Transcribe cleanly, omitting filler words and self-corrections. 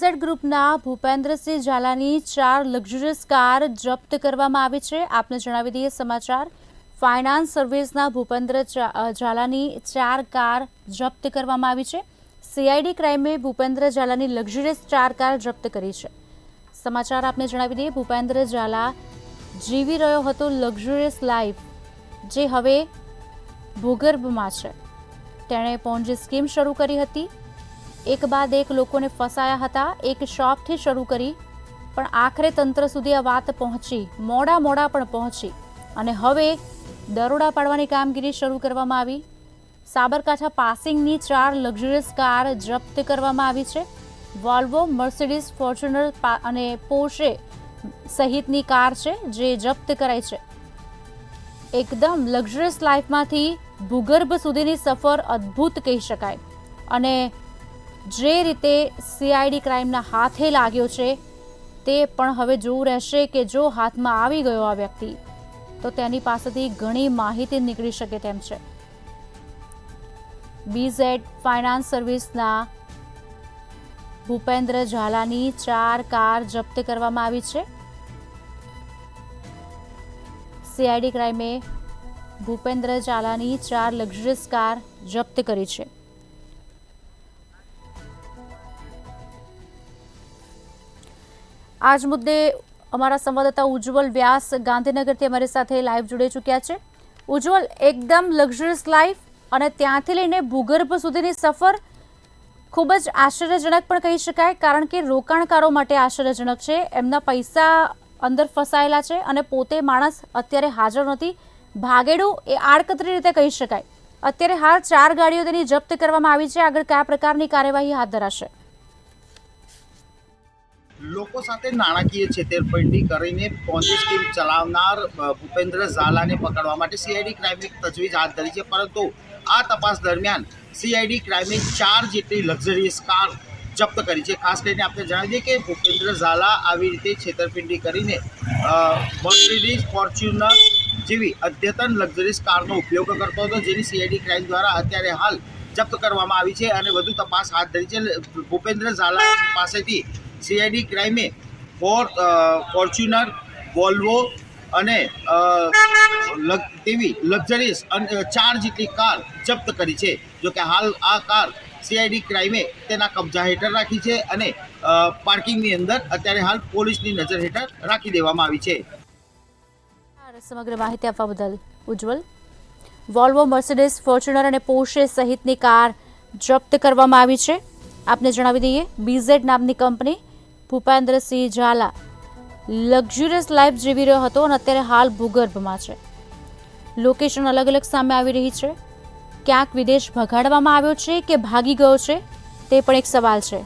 BZ ગ્રુપના Bhupendrasinh ઝાલાની 4 luxurious car જપ્ત કરવામાં આવી છે। આપને જણાવી દઈએ સમાચાર। ફાઇનાન્સ સર્વિસના ભૂપેન્દ્ર ઝાલાની 4 કાર જપ્ત કરવામાં આવી છે। સીઆઈડી ક્રાઇમે ભૂપેન્દ્ર ઝાલાની લક્ઝુરિયસ 4 કાર જપ્ત કરી છે। સમાચાર આપને જણાવી દઈએ, ભૂપેન્દ્ર ઝાલા જીવી રહ્યો હતો લક્ઝુરિયસ લાઈફ, જે હવે ભૂગર્ભમાં છે। તેણે પોન્જી સ્કીમ શરૂ કરી હતી। એક બાદ એક લોકોને ફસાયા હતા। એક શોપથી શરૂ કરી, પણ આખરે તંત્ર સુધી આ વાત પહોંચી, મોડા પણ પહોંચી અને હવે દરોડા પાડવાની કામગીરી શરૂ કરવામાં આવી। સાબરકાંઠા પાસિંગની 4 લક્ઝુરિયસ કાર જપ્ત કરવામાં આવી છે। વોલ્વો, મર્સિડીઝ, ફોર્ચ્યુનર અને પોર્શે સહિતની કાર છે જે જપ્ત કરાઈ છે। એકદમ લક્ઝુરિયસ લાઈફમાંથી ભૂગર્ભ સુધીની સફર અદ્ભુત કહી શકાય અને જે રીતે સીઆઈડી ક્રાઇમના હાથે લાગ્યો છે તે પણ હવે જોવું રહેશે કે જો હાથમાં આવી ગયો આ વ્યક્તિ તો તેની પાસેથી ઘણી માહિતી નીકળી શકે તેમ છે। બીઝેડ ફાઇનાન્સ સર્વિસના ભૂપેન્દ્ર ઝાલાની 4 કાર જપ્ત કરવામાં આવી છે। સીઆઈડી ક્રાઇમે ભૂપેન્દ્ર ઝાલાની 4 લક્ઝુરિયસ કાર જપ્ત કરી છે। આજ મુદ્દે અમારા સંવાદદાતા ઉજ્જવલ વ્યાસ ગાંધીનગરથી અમારી સાથે લાઈવ જોડાઈ ચૂક્યા છે। ઉજ્જવલ, એકદમ લક્ઝુરિયસ લાઈફ અને ત્યાંથી લઈને ભૂગર્ભ સુધીની સફર ખૂબ જ આશ્ચર્યજનક પણ કહી શકાય, કારણ કે રોકાણકારો માટે આશ્ચર્યજનક છે। એમના પૈસા અંદર ફસાયેલા છે અને પોતે માણસ અત્યારે હાજર નથી। ભાગેડું એ આડકતરી રીતે કહી શકાય। અત્યારે હાલ 4 ગાડીઓ તેની જપ્ત કરવામાં આવી છે। આગળ કયા પ્રકારની કાર્યવાહી હાથ ધરાશે? લોકો સાથે નાણાકીય છેતરપિંડી કરીને પોન્જી સ્કીમ ચલાવનાર ભૂપેન્દ્ર ઝાલાને પકડવા માટે સીઆઈડી ક્રાઇમે તજવીજ હાથ ધરી છે, પરંતુ આ તપાસ દરમિયાન સીઆઈડી ક્રાઇમે 4 જેટલી લક્ઝરિયસ કાર જપ્ત કરી છે। ખાસ કરીને આપણે જણાવી દઈએ કે ભૂપેન્દ્ર ઝાલા આવી રીતે છેતરપિંડી કરીને મર્સિડીઝ, ફોર્ચ્યુનર જેવી અદ્યતન લક્ઝરિયસ કારનો ઉપયોગ કરતો હતો, જેની સીઆઈડી ક્રાઇમ દ્વારા અત્યારે હાલ જપ્ત કરવામાં આવી છે અને વધુ તપાસ હાથ ધરી છે। ભૂપેન્દ્ર ઝાલા પાસેથી સીઆઈડી ક્રાઇમે ફોર્ચ્યુનર, વોલ્વો અને તેવી લક્ઝરિયસ 4 જેટલી કાર જપ્ત કરી છે। જોકે હાલ આ કાર સીઆઈડી ક્રાઇમે તેના કબજા હેઠળ રાખી છે અને પાર્કિંગની અંદર અત્યારે હાલ પોલીસની નજર હેઠળ રાખી દેવામાં આવી છે। સમગ્ર માહિતી આપવા બદલ ઉજ્જવલ। વોલ્વો, મર્સિડીઝ, ફોર્ચ્યુનર અને પોર્શે સહિતની કાર જપ્ત કરવામાં આવી છે। આપને જણાવી દઈએ, બીઝેડ નામની કંપની ભૂપેન્દ્રસિંહ ઝાલા લક્ઝુરિયસ લાઈફ જીવી રહ્યો હતો અને અત્યારે હાલ ભૂગર્ભમાં છે। લોકેશન અલગ અલગ સામે આવી રહી છે। ક્યાંક વિદેશ ભગાડવામાં આવ્યો છે કે ભાગી ગયો છે તે પણ એક સવાલ છે।